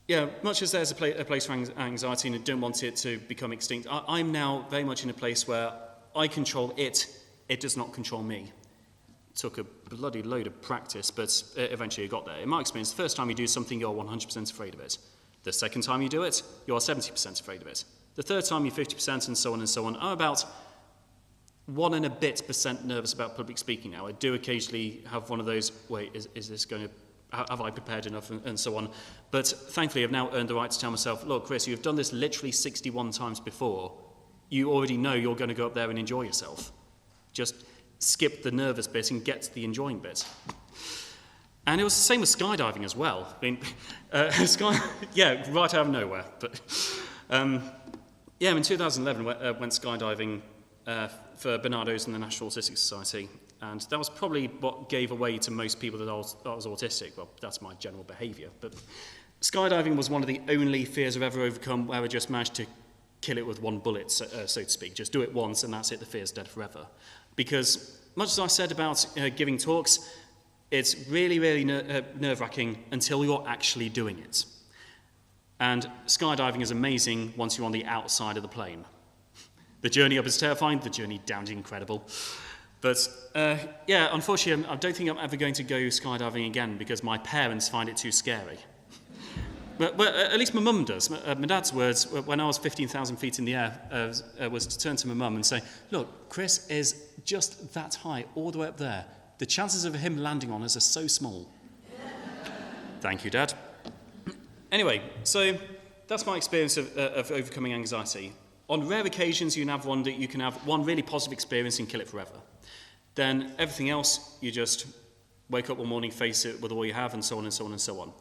yeah, much as there's a place for anxiety and I don't want it to become extinct, I'm now very much in a place where I control it does not control me. It took a bloody load of practice, but eventually I got there. In my experience, the first time you do something, you're 100% afraid of it. The second time you do it, you're 70% afraid of it. The third time, you're 50%, and so on and so on. I'm about 1% and a bit nervous about public speaking now. I do occasionally have one of those, wait, is this going to, have I prepared enough, and so on. But thankfully, I've now earned the right to tell myself, look, Chris, you've done this literally 61 times before. You already know you're going to go up there and enjoy yourself. Just skip the nervous bit and get to the enjoying bit. And it was the same with skydiving as well. I mean, yeah, right out of nowhere. But yeah, in 2011, went skydiving for Bonnello's and the National Autistic Society. And that was probably what gave away to most people that I was autistic. Well, that's my general behaviour. But skydiving was one of the only fears I've ever overcome where I just managed to kill it with one bullet, so to speak. Just do it once and that's it, the fear's dead forever. Because much as I said about giving talks, it's really, really nerve-wracking until you're actually doing it. And skydiving is amazing once you're on the outside of the plane. The journey up is terrifying, the journey down is incredible. But yeah, unfortunately, I don't think I'm ever going to go skydiving again because my parents find it too scary. But at least my mum does. My dad's words, when I was 15,000 feet in the air, was to turn to my mum and say, look, Chris is just that high, all the way up there. The chances of him landing on us are so small. Thank you, Dad. Anyway, so that's my experience of overcoming anxiety. On rare occasions, you can have one really positive experience and kill it forever. Then everything else, you just wake up one morning, face it with all you have, and so on and so on and so on.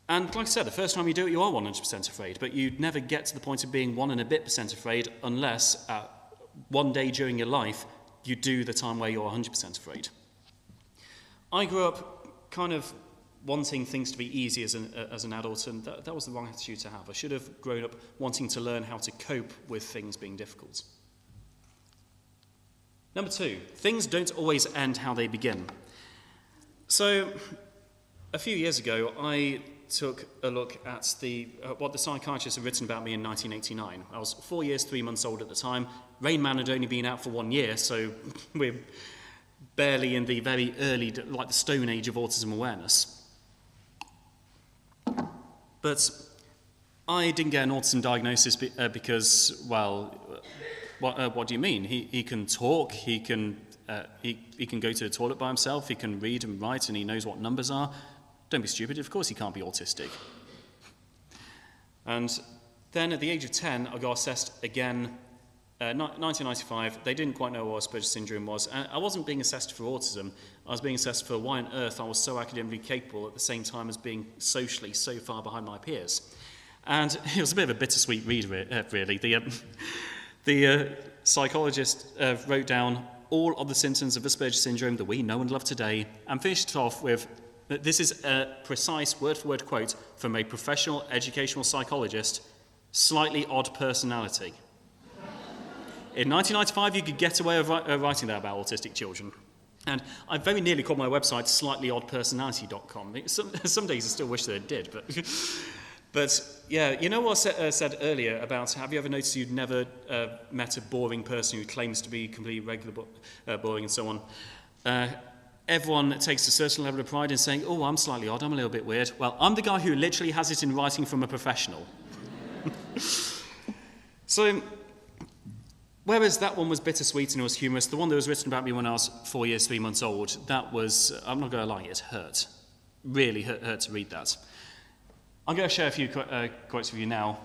And like I said, the first time you do it, you are 100% afraid, but you'd never get to the point of being 1% and a bit afraid unless one day during your life, you do the time where you're 100% afraid. I grew up kind of wanting things to be easy as an adult, and that was the wrong attitude to have. I should have grown up wanting to learn how to cope with things being difficult. Number 2, things don't always end how they begin. So, a few years ago, I took a look at what the psychiatrists had written about me in 1989. I was 4 years, 3 months old at the time. Rain Man had only been out for 1 year, so we're barely in the very early, like the Stone Age of autism awareness. But I didn't get an autism diagnosis because, well, what do you mean? He can talk, he can go to the toilet by himself, he can read and write, and he knows what numbers are. Don't be stupid, of course he can't be autistic. And then at the age of 10, I got assessed again, 1995. They didn't quite know what Asperger's syndrome was. And I wasn't being assessed for autism, I was being assessed for why on earth I was so academically capable at the same time as being socially so far behind my peers. And it was a bit of a bittersweet read, really. The psychologist wrote down all of the symptoms of Asperger's syndrome that we know and love today, and finished it off with, this is a precise word-for-word quote from a professional educational psychologist, slightly odd personality. In 1995, you could get away with writing that about autistic children. And I very nearly called my website slightly-odd-personality.com. Some days I still wish that it did, but yeah, you know what I said earlier about, have you ever noticed you'd never met a boring person who claims to be completely regular, boring and so on? Everyone takes a certain level of pride in saying, oh, I'm slightly odd, I'm a little bit weird. Well, I'm the guy who literally has it in writing from a professional. So, whereas that one was bittersweet and it was humorous, the one that was written about me when I was 4 years, 3 months old, that was, I'm not going to lie, it hurt. Really hurt to read that. I'm going to share a few quotes with you now.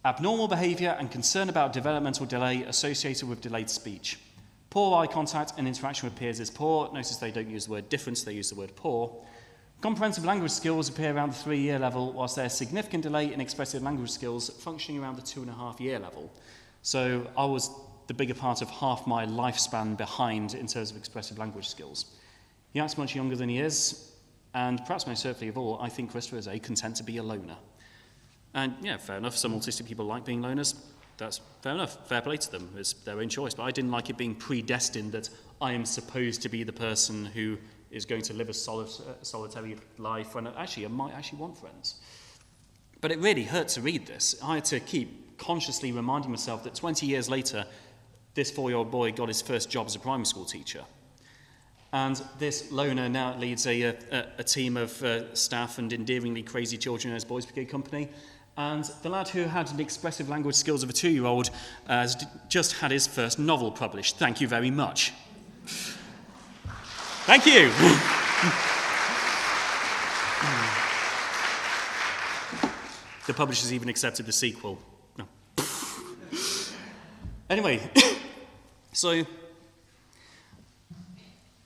Abnormal behaviour and concern about developmental delay associated with delayed speech. Poor eye contact and interaction with peers is poor. Notice they don't use the word difference, they use the word poor. Comprehensive language skills appear around the 3-year level, whilst there's significant delay in expressive language skills functioning around the 2.5-year level. So I was the bigger part of half my lifespan behind in terms of expressive language skills. He acts much younger than he is, and perhaps most certainly of all, I think Christopher is content to be a loner. And yeah, fair enough, some autistic people like being loners. That's fair enough, fair play to them, it's their own choice. But I didn't like it being predestined that I am supposed to be the person who is going to live a solitary life when actually I might actually want friends. But it really hurt to read this. I had to keep consciously reminding myself that 20 years later, this 4-year-old boy got his first job as a primary school teacher. And this loner now leads a team of staff and endearingly crazy children in his Boys Brigade company. And the lad who had the expressive language skills of a 2-year-old has just had his first novel published. Thank you very much. Thank you. The publishers even accepted the sequel. No. Anyway, so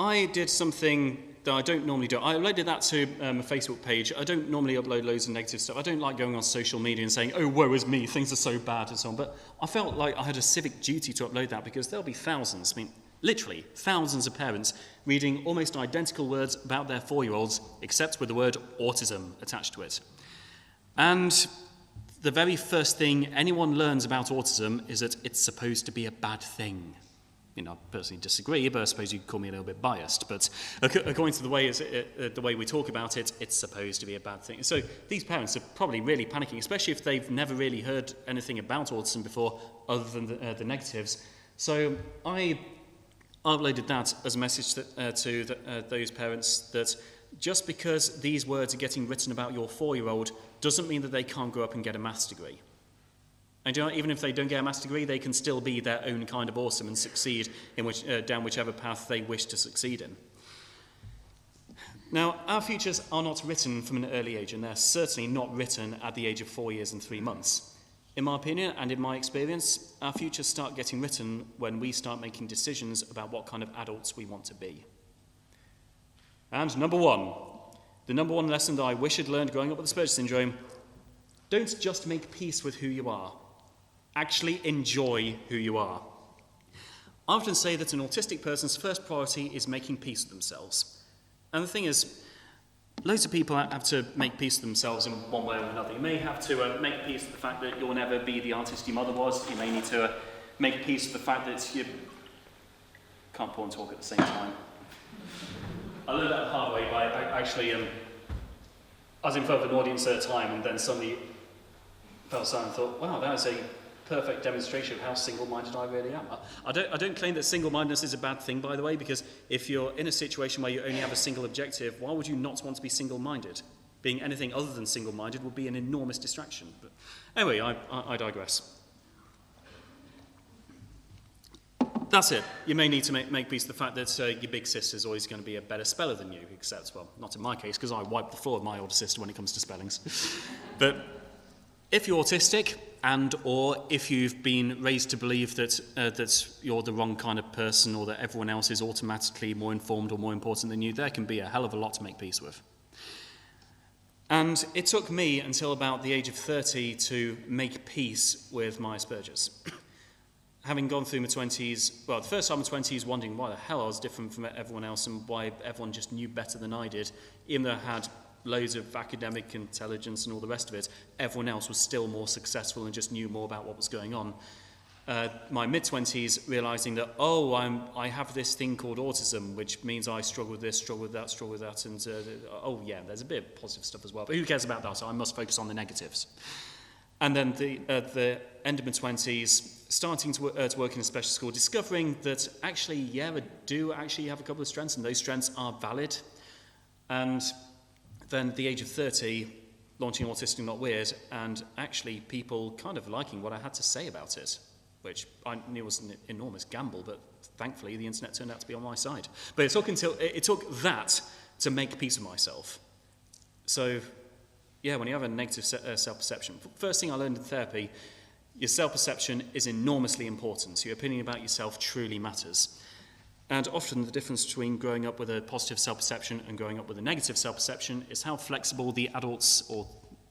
I did something that I don't normally do. I uploaded that to a Facebook page. I don't normally upload loads of negative stuff. I don't like going on social media and saying, oh, woe is me, things are so bad and so on. But I felt like I had a civic duty to upload that because there'll be thousands, literally thousands of parents reading almost identical words about their 4-year-olds, except with the word autism attached to it. And the very first thing anyone learns about autism is that it's supposed to be a bad thing. I personally disagree, but I suppose you could call me a little bit biased. But according to the way we talk about it, it's supposed to be a bad thing. So these parents are probably really panicking, especially if they've never really heard anything about autism before other than the negatives. So I uploaded that as a message to those parents that just because these words are getting written about your 4-year-old doesn't mean that they can't grow up and get a maths degree. And even if they don't get a maths degree, they can still be their own kind of awesome and succeed in down whichever path they wish to succeed in. Now, our futures are not written from an early age, and they're certainly not written at the age of 4 years and 3 months. In my opinion and in my experience, our futures start getting written when we start making decisions about what kind of adults we want to be. And the number one lesson that I wish I'd learned growing up with Asperger's syndrome, don't just make peace with who you are. Actually enjoy who you are. I often say that an autistic person's first priority is making peace with themselves. And the thing is, loads of people have to make peace with themselves in one way or another. You may have to make peace with the fact that you'll never be the artist your mother was. You may need to make peace with the fact that you can't pour and talk at the same time. I learned that the hard way by actually, I was in front of an audience at a time and then suddenly felt silent and thought, wow, that was a perfect demonstration of how single-minded I really am. I don't claim that single-mindedness is a bad thing, by the way, because if you're in a situation where you only have a single objective, why would you not want to be single-minded? Being anything other than single-minded would be an enormous distraction. But anyway, I digress. That's it. You may need to make peace with the fact that your big sister's always going to be a better speller than you, except, well, not in my case, because I wipe the floor with my older sister when it comes to spellings. But if you're autistic, and or if you've been raised to believe that you're the wrong kind of person or that everyone else is automatically more informed or more important than you, there can be a hell of a lot to make peace with. And it took me until about the age of 30 to make peace with my Asperger's. Having gone through my 20s, well, the first time in my 20s, wondering why the hell I was different from everyone else and why everyone just knew better than I did, even though I had loads of academic intelligence and all the rest of it, everyone else was still more successful and just knew more about what was going on. My mid-20s, realising that, I have this thing called autism, which means I struggle with this, struggle with that, and there's a bit of positive stuff as well, but who cares about that? So I must focus on the negatives. And then at the end of my 20s, starting to work in a special school, discovering that actually, I do actually have a couple of strengths, and those strengths are valid. And then at the age of 30, launching Autistic Not Weird, and actually people kind of liking what I had to say about it, which I knew was an enormous gamble, but thankfully the internet turned out to be on my side. But it took that to make peace with myself. So, when you have a negative self-perception, first thing I learned in therapy, your self-perception is enormously important. So your opinion about yourself truly matters. And often the difference between growing up with a positive self-perception and growing up with a negative self-perception is how flexible the adults or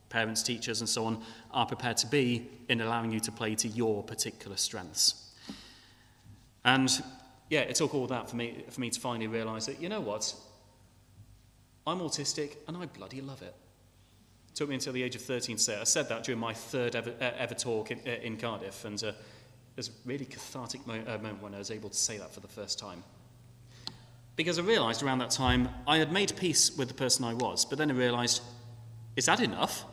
parents, teachers and so on are prepared to be in allowing you to play to your particular strengths. And yeah, it took all that for me to finally realise that, you know what, I'm autistic and I bloody love it. It took me until the age of 13 to say it. I said that during my third ever talk in Cardiff, and it was a really cathartic moment when I was able to say that for the first time. Because I realised around that time I had made peace with the person I was, but then I realised, is that enough?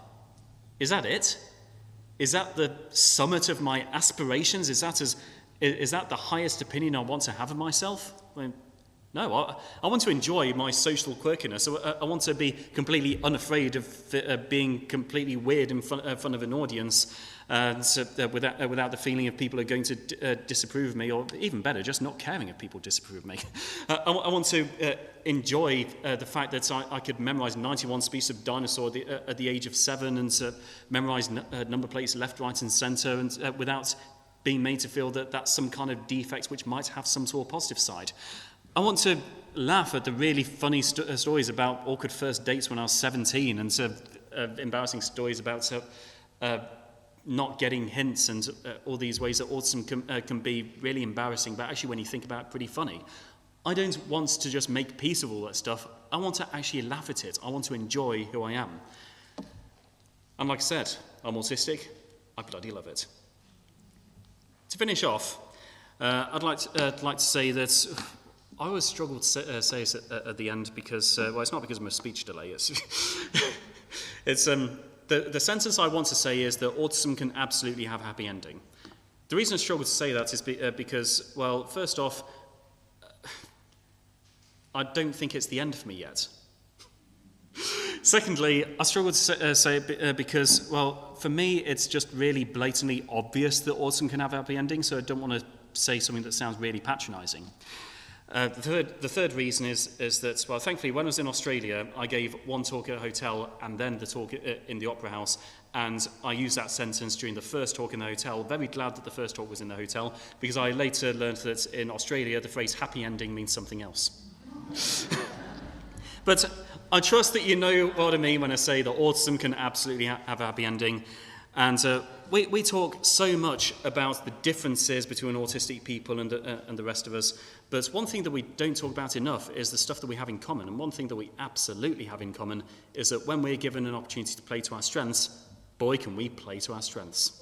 Is that it? Is that the summit of my aspirations? Is that the highest opinion I want to have of myself? I mean, no, I want to enjoy my social quirkiness. I want to be completely unafraid of being completely weird in front of an audience, without the feeling of people are going to disapprove of me, or even better, just not caring if people disapprove of me. I want to enjoy the fact that I could memorise 91 species of dinosaur at the age of 7, and memorise number plates left, right and centre, and without being made to feel that that's some kind of defect which might have some sort of positive side. I want to laugh at the really funny stories about awkward first dates when I was 17, and embarrassing stories about not getting hints, and all these ways that autism can be really embarrassing, but actually when you think about it, pretty funny. I don't want to just make peace with all that stuff. I want to actually laugh at it. I want to enjoy who I am. And like I said, I'm autistic. I bloody love it. To finish off, I'd like to say that I always struggle to say this at the end because, well, it's not because of my speech delay. It's the sentence I want to say is that autism can absolutely have a happy ending. The reason I struggle to say that is because, well, first off, I don't think it's the end for me yet. Secondly, I struggle to say it because, well, for me, it's just really blatantly obvious that autism can have a happy ending, so I don't want to say something that sounds really patronising. The third reason is that, well, thankfully, when I was in Australia, I gave one talk at a hotel and then the talk in the Opera House, and I used that sentence during the first talk in the hotel. Very glad that the first talk was in the hotel, because I later learned that in Australia, the phrase happy ending means something else. But I trust that you know what I mean when I say that autism can absolutely have a happy ending. And we talk so much about the differences between autistic people and the rest of us, but one thing that we don't talk about enough is the stuff that we have in common. And one thing that we absolutely have in common is that when we're given an opportunity to play to our strengths, boy, can we play to our strengths.